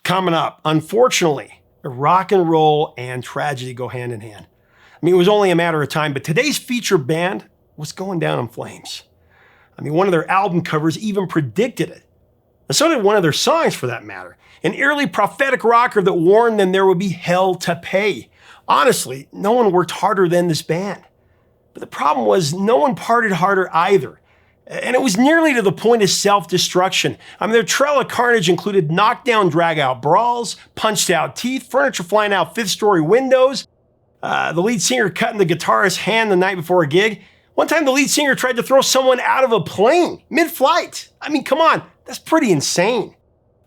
Coming up, unfortunately, rock and roll and tragedy go hand in hand. I mean, it was only a matter of time, but today's featured band was going down in flames. I mean, one of their album covers even predicted it. And so did one of their songs, for that matter. An eerily prophetic rocker that warned them there would be hell to pay. Honestly, no one worked harder than this band. But the problem was no one partied harder either. And it was nearly to the point of self-destruction. I mean, their trail of carnage included knockdown, drag-out brawls, punched-out teeth, furniture flying out fifth-story windows, the lead singer cutting the guitarist's hand the night before a gig. One time, the lead singer tried to throw someone out of a plane mid-flight. I mean, come on, that's pretty insane.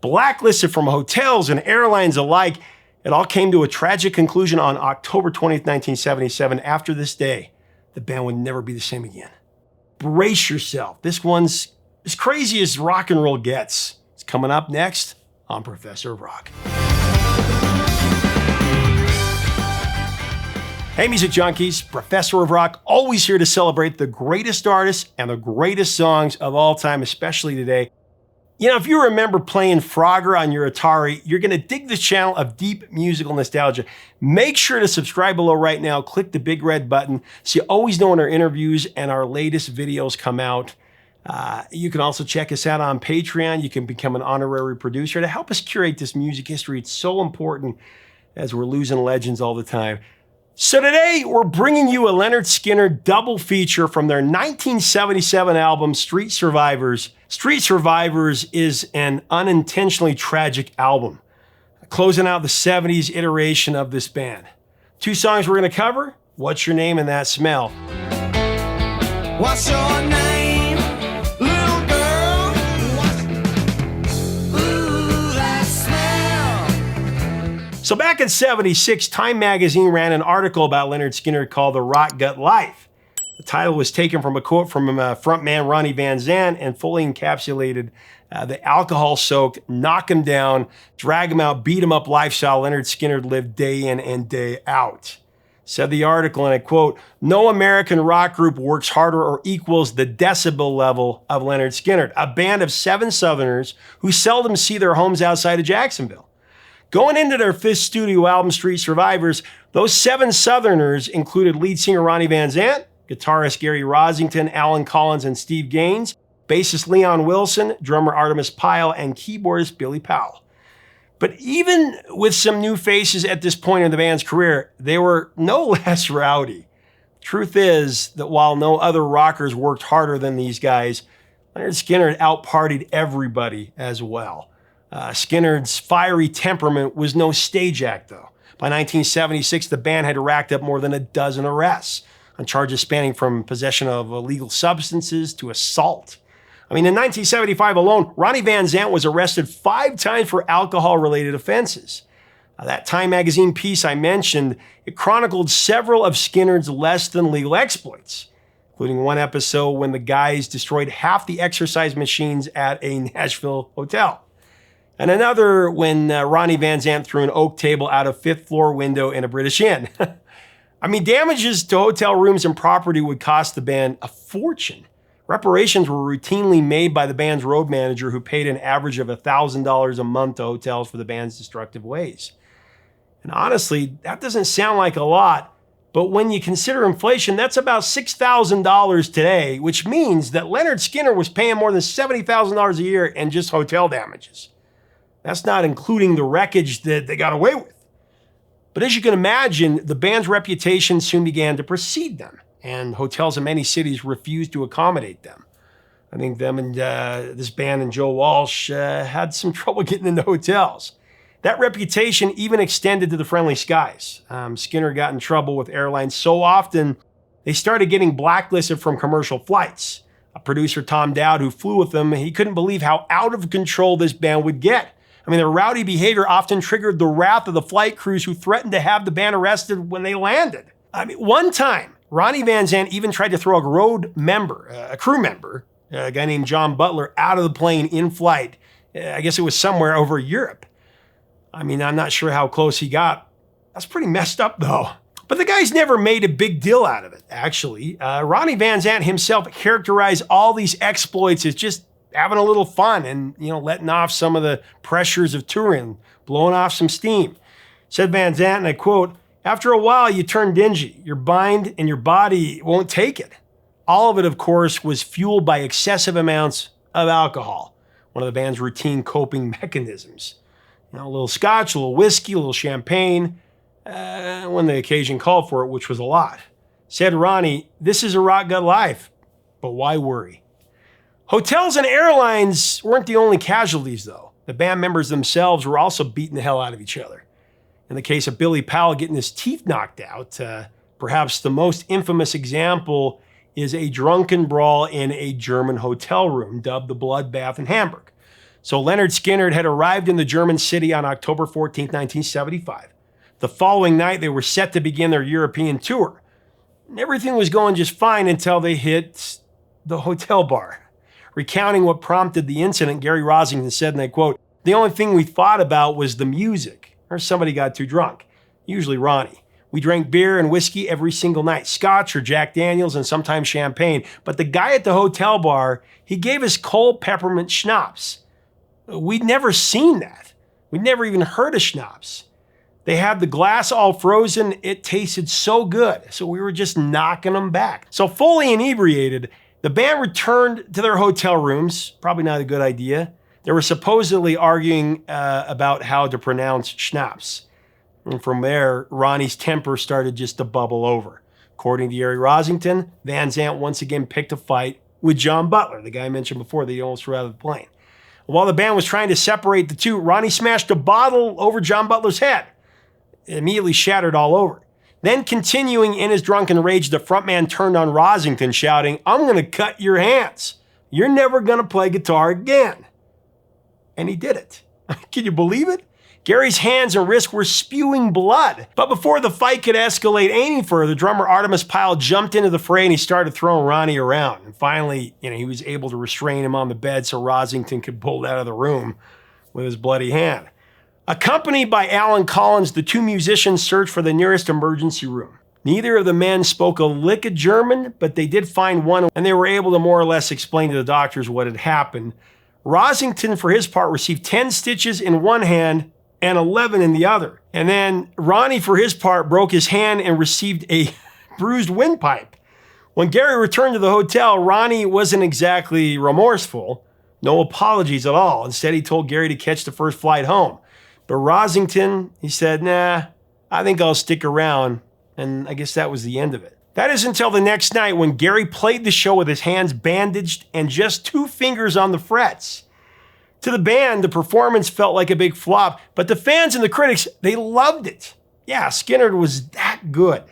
Blacklisted from hotels and airlines alike, it all came to a tragic conclusion on October 20th, 1977. After this day, the band would never be the same again. Brace yourself. This one's as crazy as rock and roll gets. It's coming up next on Professor of Rock. Hey, music junkies, Professor of Rock, always here to celebrate the greatest artists and the greatest songs of all time, especially today. You know, if you remember playing Frogger on your Atari, you're going to dig this channel of deep musical nostalgia. Make sure to subscribe below right now. Click the big red button so you always know when our interviews and our latest videos come out. You can also check us out on Patreon. You can become an honorary producer to help us curate this music history. It's so important as we're losing legends all the time. So today, we're bringing you a Lynyrd Skynyrd double feature from their 1977 album, Street Survivors. Street Survivors is an unintentionally tragic album, closing out the 70s iteration of this band. Two songs we're going to cover, What's Your Name and That Smell. What's your name, little girl? Ooh, that smell. So back in 76, Time magazine ran an article about Lynyrd Skynyrd called The Rot Gut Life. The title was taken from a quote from Frontman Ronnie Van Zant and fully encapsulated the alcohol-soaked, knock him down, drag him out, beat him up lifestyle Lynyrd Skynyrd lived day in and day out. Said the article, and I quote, "No American rock group works harder or equals the decibel level of Lynyrd Skynyrd, a band of 7 Southerners who seldom see their homes outside of Jacksonville. Going into their 5th studio album, Street Survivors, those 7 Southerners included lead singer Ronnie Van Zant, guitarist Gary Rosington, Alan Collins, and Steve Gaines, bassist Leon Wilson, drummer Artemis Pyle, and keyboardist Billy Powell. But even with some new faces at this point in the band's career, they were no less rowdy. Truth is that while no other rockers worked harder than these guys, Lynyrd Skynyrd out-partied everybody as well. Skynyrd's fiery temperament was no stage act, though. By 1976, the band had racked up more than a dozen arrests on charges spanning from possession of illegal substances to assault. I mean, in 1975 alone, Ronnie Van Zant was arrested 5 times for alcohol-related offenses. That Time magazine piece I mentioned, it chronicled several of Skynyrd's less than legal exploits, including one episode when the guys destroyed half the exercise machines at a Nashville hotel. And another when Ronnie Van Zant threw an oak table out a 5th floor window in a British Inn. I mean, damages to hotel rooms and property would cost the band a fortune. Reparations were routinely made by the band's road manager, who paid an average of $1,000 a month to hotels for the band's destructive ways. And honestly, that doesn't sound like a lot, but when you consider inflation, that's about $6,000 today, which means that Lynyrd Skynyrd was paying more than $70,000 a year in just hotel damages. That's not including the wreckage that they got away with. But as you can imagine, the band's reputation soon began to precede them, and hotels in many cities refused to accommodate them. I think them and this band and Joe Walsh had some trouble getting into hotels. That reputation even extended to the friendly skies. Skynyrd got in trouble with airlines so often, they started getting blacklisted from commercial flights. A producer, Tom Dowd, who flew with them, he couldn't believe how out of control this band would get. I mean, their rowdy behavior often triggered the wrath of the flight crews who threatened to have the band arrested when they landed. I mean, one time, Ronnie Van Zant even tried to throw a crew member, a guy named John Butler, out of the plane in flight. I guess it was somewhere over Europe. I mean, I'm not sure how close he got. That's pretty messed up, though. But the guys never made a big deal out of it, actually. Ronnie Van Zant himself characterized all these exploits as just having a little fun and, letting off some of the pressures of touring, blowing off some steam. Said Van Zant, and I quote, "After a while, you turn dingy. Your mind and your body won't take it." All of it, of course, was fueled by excessive amounts of alcohol, one of the band's routine coping mechanisms. You know, a little scotch, a little whiskey, a little champagne, when the occasion called for it, which was a lot. Said Ronnie, "This is a rock gut life, but why worry?" Hotels and airlines weren't the only casualties, though. The band members themselves were also beating the hell out of each other. In the case of Billy Powell getting his teeth knocked out, perhaps the most infamous example is a drunken brawl in a German hotel room dubbed the bloodbath in Hamburg. So Lynyrd Skynyrd had arrived in the German city on October 14, 1975. The following night, they were set to begin their European tour. And everything was going just fine until they hit the hotel bar. Recounting what prompted the incident, Gary Rosington said, and I quote, "The only thing we thought about was the music, or somebody got too drunk, usually Ronnie. We drank beer and whiskey every single night, scotch or Jack Daniels and sometimes champagne. But the guy at the hotel bar, he gave us cold peppermint schnapps. We'd never seen that. We'd never even heard of schnapps. They had the glass all frozen. It tasted so good. So we were just knocking them back." So fully inebriated, the band returned to their hotel rooms. Probably not a good idea. They were supposedly arguing about how to pronounce schnapps. And from there, Ronnie's temper started just to bubble over. According to Gary Rosington, Van Zant once again picked a fight with John Butler, the guy I mentioned before that he almost threw out of the plane. While the band was trying to separate the two, Ronnie smashed a bottle over John Butler's head. It immediately shattered all over. Then, continuing in his drunken rage, the frontman turned on Rosington, shouting, "I'm going to cut your hands. You're never going to play guitar again." And he did it. Can you believe it? Gary's hands and wrists were spewing blood. But before the fight could escalate any further, drummer Artemis Pyle jumped into the fray and he started throwing Ronnie around. And finally, he was able to restrain him on the bed so Rosington could pull out of the room with his bloody hand. Accompanied by Alan Collins, the two musicians searched for the nearest emergency room. Neither of the men spoke a lick of German, but they did find one, and they were able to more or less explain to the doctors what had happened. Rosington, for his part, received 10 stitches in one hand and 11 in the other. And then Ronnie, for his part, broke his hand and received a bruised windpipe. When Gary returned to the hotel, Ronnie wasn't exactly remorseful. No apologies at all. Instead, he told Gary to catch the first flight home. But Rosington, he said, "Nah, I think I'll stick around." And I guess that was the end of it. That is until the next night when Gary played the show with his hands bandaged and just 2 fingers on the frets. To the band, the performance felt like a big flop, but the fans and the critics, they loved it. Yeah, Skynyrd was that good.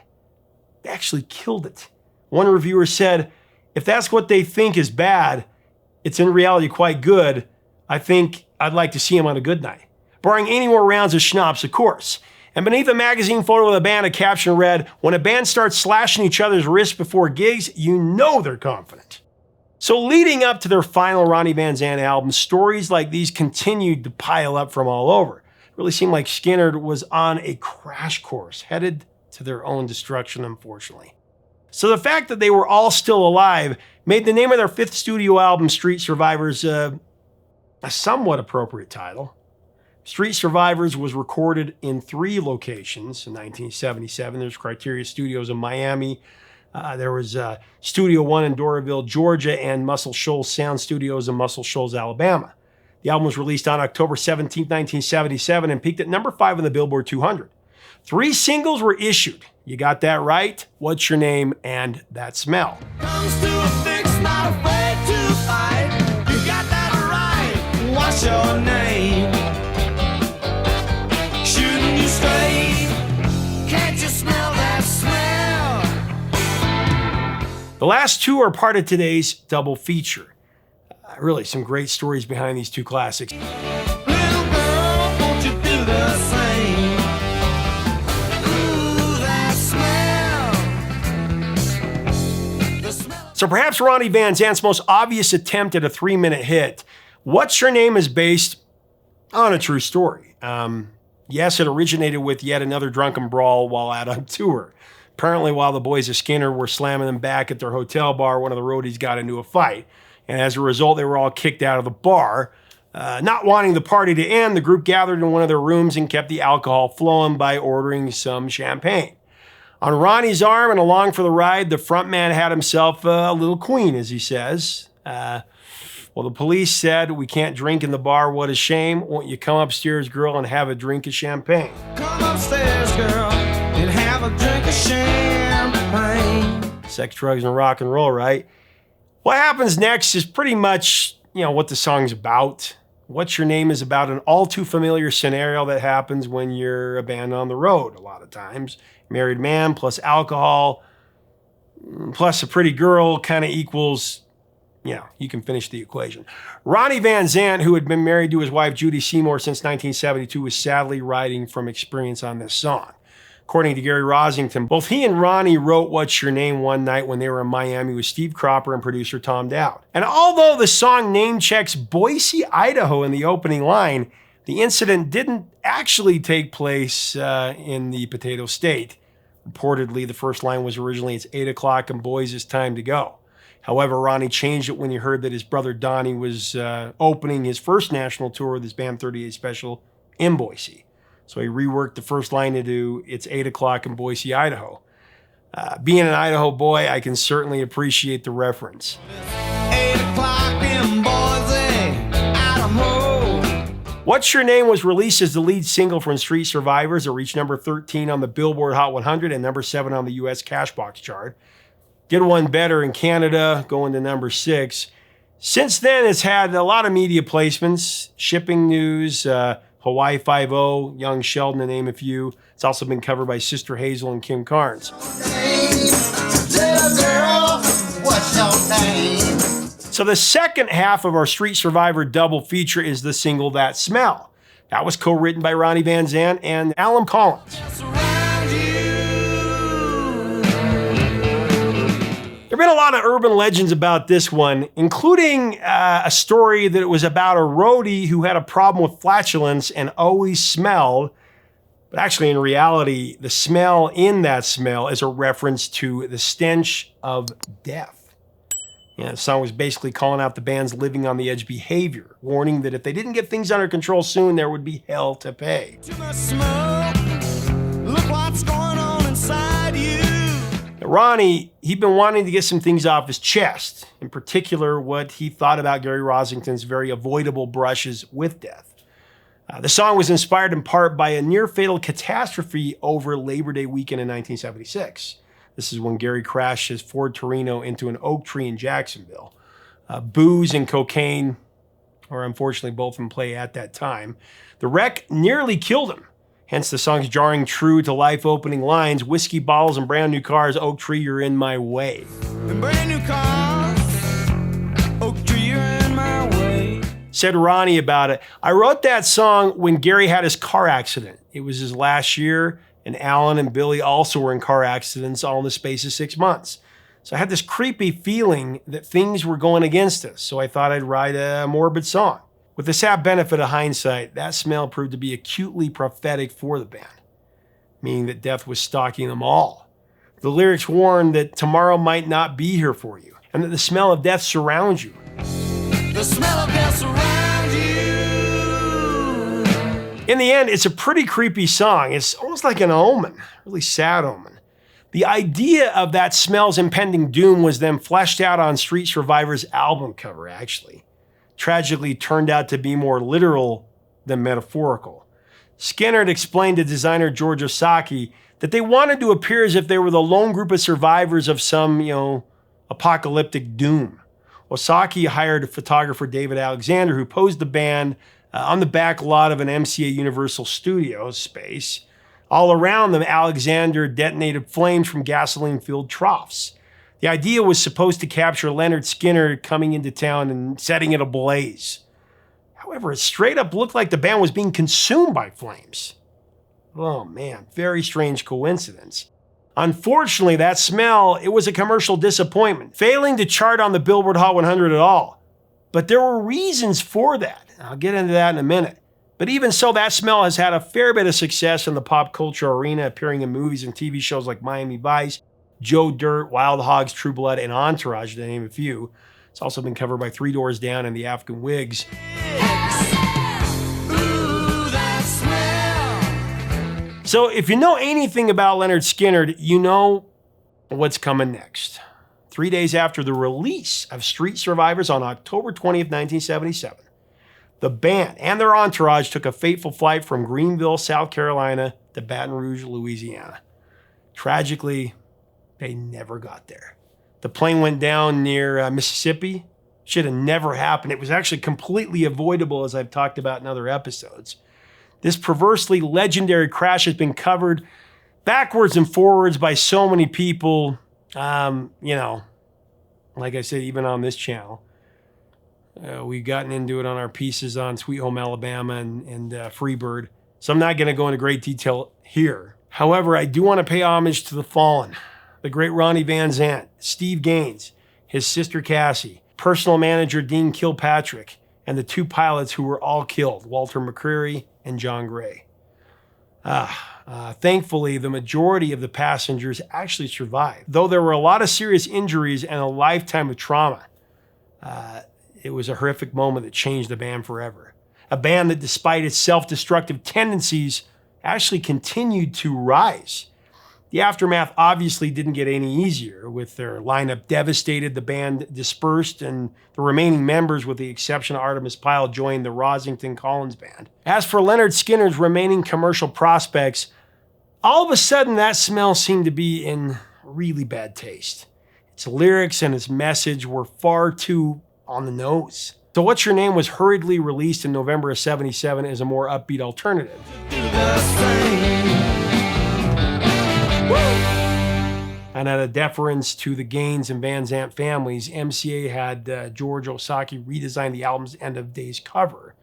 They actually killed it. One reviewer said, "If that's what they think is bad, it's in reality quite good. I think I'd like to see him on a good night." Barring any more rounds of schnapps, of course. And beneath a magazine photo of the band, a caption read, "When a band starts slashing each other's wrists before gigs, you know they're confident." So leading up to their final Ronnie Van Zant album, stories like these continued to pile up from all over. It really seemed like Skynyrd was on a crash course, headed to their own destruction, unfortunately. So the fact that they were all still alive made the name of their 5th studio album, Street Survivors, a somewhat appropriate title. Street Survivors was recorded in 3 locations in 1977. There's Criteria Studios in Miami. There was Studio One in Doraville, Georgia, and Muscle Shoals Sound Studios in Muscle Shoals, Alabama. The album was released on October 17, 1977, and peaked at number 5 on the Billboard 200. 3 singles were issued. You got that right? What's Your Name and That Smell. Comes to a fix, not afraid to fight. You got that right. What's your name? Shooting you straight. Can't you smell that smell? The last 2 are part of today's double feature. Really, some great stories behind these 2 classics. Little girl, won't you do the same? Ooh, that smell. The smell. So perhaps Ronnie Van Zant's most obvious attempt at a 3-minute hit, What's Your Name, is based on a true story. Yes, it originated with yet another drunken brawl while out on tour. Apparently, while the boys of Skynyrd were slamming them back at their hotel bar, one of the roadies got into a fight. And as a result, they were all kicked out of the bar. Not wanting the party to end, the group gathered in one of their rooms and kept the alcohol flowing by ordering some champagne. On Ronnie's arm and along for the ride, the frontman had himself a little queen, as he says. Well, the police said, "We can't drink in the bar, what a shame. Won't you come upstairs, girl, and have a drink of champagne?" Come upstairs, girl, and have a drink of champagne. Sex, drugs, and rock and roll, right? What happens next is pretty much, what the song's about. What's Your Name is about an all too familiar scenario that happens when you're a band on the road a lot of times. Married man plus alcohol plus a pretty girl kind of equals, you can finish the equation. Ronnie Van Zant, who had been married to his wife Judy Seymour since 1972, was sadly writing from experience on this song. According to Gary Rosington, both he and Ronnie wrote What's Your Name one night when they were in Miami with Steve Cropper and producer Tom Dowd. And although the song name checks Boise, Idaho in the opening line, the incident didn't actually take place in the Potato State. Reportedly, the first line was originally, "It's 8 o'clock and boys, it's time to go." However, Ronnie changed it when he heard that his brother Donnie was opening his first national tour with his Band 38 special in Boise. So he reworked the first line to do, "It's 8 o'clock in Boise, Idaho." Being an Idaho boy, I can certainly appreciate the reference. 8 o'clock in Boise, Idaho. What's Your Name was released as the lead single from Street Survivors. It reached number 13 on the Billboard Hot 100 and number 7 on the US Cashbox chart. Did one better in Canada, going to number 6. Since then, it's had a lot of media placements, shipping news, Hawaii Five-0, Young Sheldon, to name a few. It's also been covered by Sister Hazel and Kim Carnes. Little girl, what's your name? So the second half of our Street Survivor double feature is the single That Smell. That was co-written by Ronnie Van Zant and Alan Collins. Surround you. There have been a lot of urban legends about this one, including a story that it was about a roadie who had a problem with flatulence and always smelled. But actually, in reality, the smell in That Smell is a reference to the stench of death. The song was basically calling out the band's living on the edge behavior, warning that if they didn't get things under control soon, there would be hell to pay. Too much smoke. Look what's going on inside you. Now, Ronnie, he'd been wanting to get some things off his chest, in particular what he thought about Gary Rosington's very avoidable brushes with death. The song was inspired in part by a near-fatal catastrophe over Labor Day weekend in 1976. This is when Gary crashed his Ford Torino into an oak tree in Jacksonville. Booze and cocaine were unfortunately both in play at that time. The wreck nearly killed him. Hence the song's jarring true-to-life opening lines, "Whiskey bottles and brand new cars, oak tree, you're in my way." And brand new cars. Oak tree, you're in my way. Said Ronnie about it, "I wrote that song when Gary had his car accident. It was his last year, and Alan and Billy also were in car accidents all in the space of 6 months. So I had this creepy feeling that things were going against us, so I thought I'd write a morbid song." With the sad benefit of hindsight, That Smell proved to be acutely prophetic for the band, meaning that death was stalking them all. The lyrics warned that tomorrow might not be here for you, and that the smell of death surrounds you. The smell of death surrounds you. In the end, it's a pretty creepy song. It's almost like an omen, really sad omen. The idea of that smell's impending doom was then fleshed out on Street Survivor's album cover, actually. Tragically turned out to be more literal than metaphorical. Skynyrd explained to designer George Osaki that they wanted to appear as if they were the lone group of survivors of some, apocalyptic doom. Osaki hired photographer David Alexander, who posed the band on the back lot of an MCA Universal Studios space. All around them, Alexander detonated flames from gasoline-filled troughs. The idea was supposed to capture Lynyrd Skynyrd coming into town and setting it ablaze. However, it straight up looked like the band was being consumed by flames. Oh man, very strange coincidence. Unfortunately, That Smell, it was a commercial disappointment, failing to chart on the Billboard Hot 100 at all. But there were reasons for that. I'll get into that in a minute. But even so, That Smell has had a fair bit of success in the pop culture arena, appearing in movies and TV shows like Miami Vice, Joe Dirt, Wild Hogs, True Blood, and Entourage, to name a few. It's also been covered by Three Doors Down and the African Wigs. So if you know anything about Lynyrd Skynyrd, you know what's coming next. 3 days after the release of Street Survivors on October 20th, 1977, the band and their entourage took a fateful flight from Greenville, South Carolina to Baton Rouge, Louisiana. Tragically, they never got there. The plane went down near Mississippi. Should have never happened. It was actually completely avoidable, as I've talked about in other episodes. This perversely legendary crash has been covered backwards and forwards by so many people, like I said, even on this channel. We've gotten into it on our pieces on Sweet Home Alabama and Freebird, so I'm not going to go into great detail here. However, I do want to pay homage to the fallen, the great Ronnie Van Zant, Steve Gaines, his sister Cassie, personal manager Dean Kilpatrick, and the two pilots who were all killed, Walter McCreary and John Gray. Thankfully, the majority of the passengers actually survived, though there were a lot of serious injuries and a lifetime of trauma. It was a horrific moment that changed the band forever. A band that, despite its self-destructive tendencies, actually continued to rise. The aftermath obviously didn't get any easier. With their lineup devastated, the band dispersed, and the remaining members, with the exception of Artemis Pyle, joined the Rosington Collins Band. As for Lynyrd Skynyrd's remaining commercial prospects, all of a sudden that smell seemed to be in really bad taste. Its lyrics and its message were far too on the nose. So What's Your Name was hurriedly released in November of '77 as a more upbeat alternative. And out of deference to the Gaines and Van Zant families, MCA had George Osaki redesign the album's End of Days cover.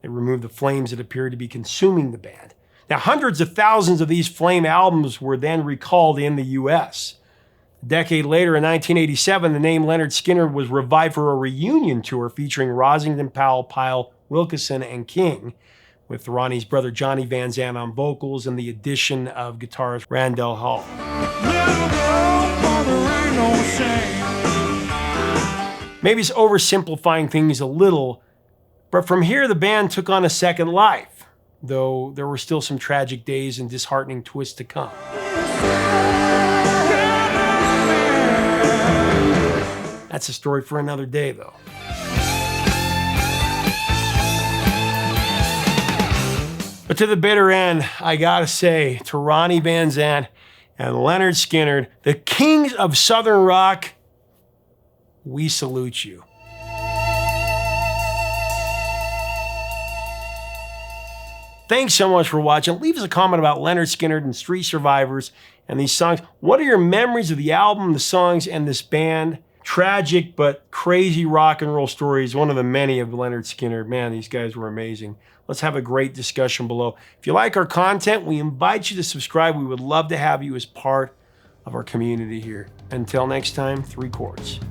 They removed the flames that appeared to be consuming the band. Now, hundreds of thousands of these Flame albums were then recalled in the US. A decade later, in 1987, the name Lynyrd Skynyrd was revived for a reunion tour featuring Rosington, Powell, Pyle, Wilkeson, and King, with Ronnie's brother Johnny Van Zant on vocals and the addition of guitarist Randall Hall. Maybe it's oversimplifying things a little, but from here the band took on a second life, though there were still some tragic days and disheartening twists to come. That's a story for another day, though. But to the bitter end, I gotta say, to Ronnie Van Zant and Lynyrd Skynyrd, the kings of Southern rock, we salute you. Thanks so much for watching. Leave us a comment about Lynyrd Skynyrd and Street Survivors and these songs. What are your memories of the album, the songs, and this band? Tragic but crazy rock and roll stories, one of the many of Lynyrd Skynyrd. Man, these guys were amazing. Let's have a great discussion below. If you like our content, we invite you to subscribe. We would love to have you as part of our community here. Until next time, 3 chords.